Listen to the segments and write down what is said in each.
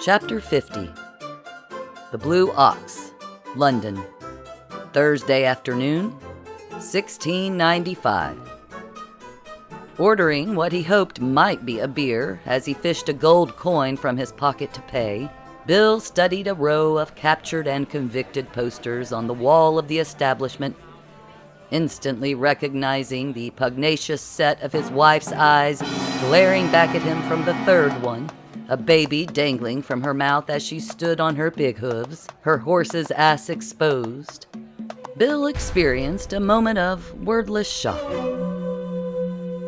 Chapter 50. The Blue Ox, London, Thursday afternoon, 1695. Ordering what he hoped might be a beer as he fished a gold coin from his pocket to pay, Bill studied a row of captured and convicted posters on the wall of the establishment, instantly recognizing the pugnacious set of his wife's eyes glaring back at him from the third one, a baby dangling from her mouth as she stood on her big hooves, her horse's ass exposed. Bill experienced a moment of wordless shock.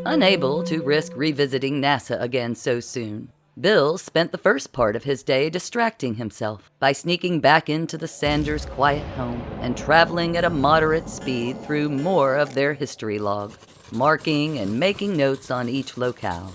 Unable to risk revisiting NASA again so soon, Bill spent the first part of his day distracting himself by sneaking back into the Sanders' quiet home and traveling at a moderate speed through more of their history log, marking and making notes on each locale.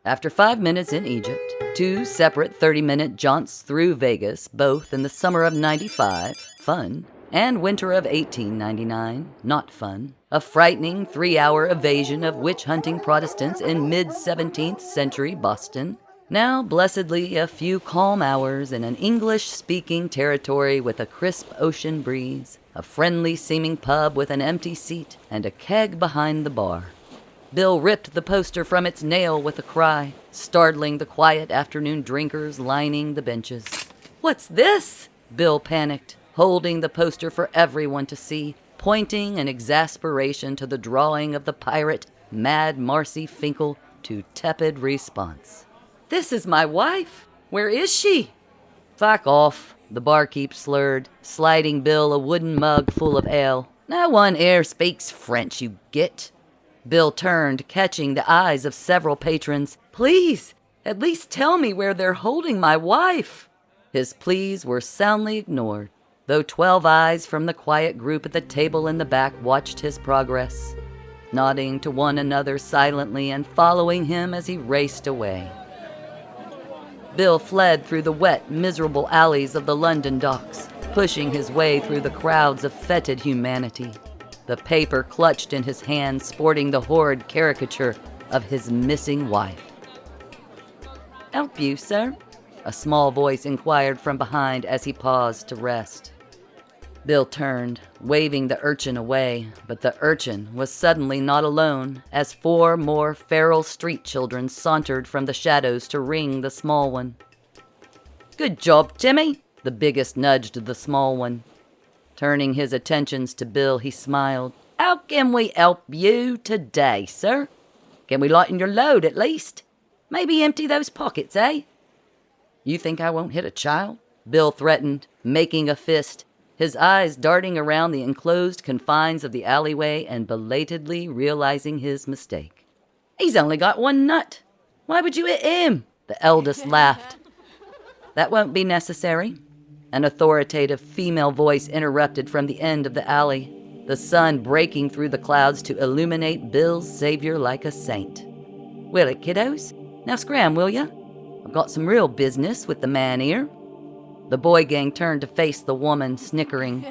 After 5 minutes in Egypt, 2 separate 30-minute jaunts through Vegas, both in the summer of '95, fun, and winter of 1899, not fun, a frightening 3-hour evasion of witch-hunting Protestants in mid-17th century Boston, now blessedly a few calm hours in an English-speaking territory with a crisp ocean breeze, a friendly-seeming pub with an empty seat, and a keg behind the bar. Bill ripped the poster from its nail with a cry, startling the quiet afternoon drinkers lining the benches. "What's this?" Bill panicked, holding the poster for everyone to see, pointing in exasperation to the drawing of the pirate, Mad Marci Finkle, to tepid response. "This is my wife. Where is she?" "Fuck off," the barkeep slurred, sliding Bill a wooden mug full of ale. "No one here speaks French, you git." Bill turned, catching the eyes of several patrons. "Please, at least tell me where they're holding my wife." His pleas were soundly ignored, though 12 eyes from the quiet group at the table in the back watched his progress, nodding to one another silently and following him as he raced away. Bill fled through the wet, miserable alleys of the London docks, pushing his way through the crowds of fetid humanity, the paper clutched in his hand sporting the horrid caricature of his missing wife. "Help you, sir?" a small voice inquired from behind as he paused to rest. Bill turned, waving the urchin away, but the urchin was suddenly not alone, as 4 more feral street children sauntered from the shadows to ring the small one. "Good job, Timmy!" the biggest nudged the small one. Turning his attentions to Bill, he smiled. "How can we help you today, sir? Can we lighten your load, at least? Maybe empty those pockets, eh?" "You think I won't hit a child?" Bill threatened, making a fist, his eyes darting around the enclosed confines of the alleyway and belatedly realizing his mistake. "He's only got 1 nut. Why would you hit him?" the eldest laughed. "That won't be necessary." An authoritative female voice interrupted from the end of the alley, the sun breaking through the clouds to illuminate Bill's savior like a saint. "Will it, kiddos? Now scram, will ya? I've got some real business with the man here." The boy gang turned to face the woman, snickering,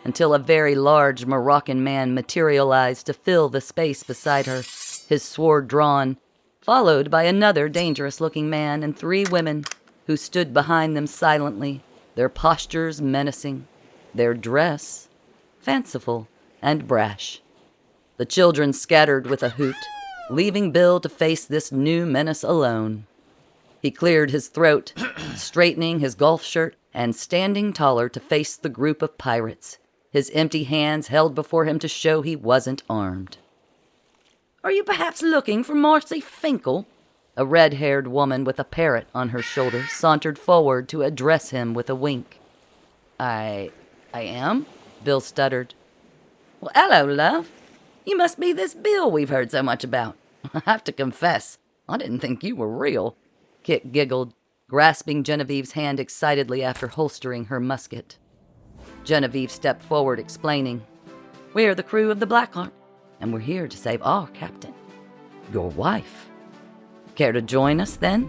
until a very large Moroccan man materialized to fill the space beside her, his sword drawn, followed by another dangerous-looking man and 3 women who stood behind them silently, their postures menacing, their dress fanciful and brash. The children scattered with a hoot, leaving Bill to face this new menace alone. He cleared his throat, straightening his golf shirt and standing taller to face the group of pirates, his empty hands held before him to show he wasn't armed. "Are you perhaps looking for Marci Finkle?" A red-haired woman with a parrot on her shoulder sauntered forward to address him with a wink. I am?" Bill stuttered. "Well, hello, love. You must be this Bill we've heard so much about. I have to confess, I didn't think you were real." Kit giggled, grasping Genevieve's hand excitedly after holstering her musket. Genevieve stepped forward, explaining, "We're the crew of the Blackheart, and we're here to save our captain, your wife. Care to join us, then?"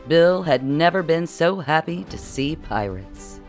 Bill had never been so happy to see pirates.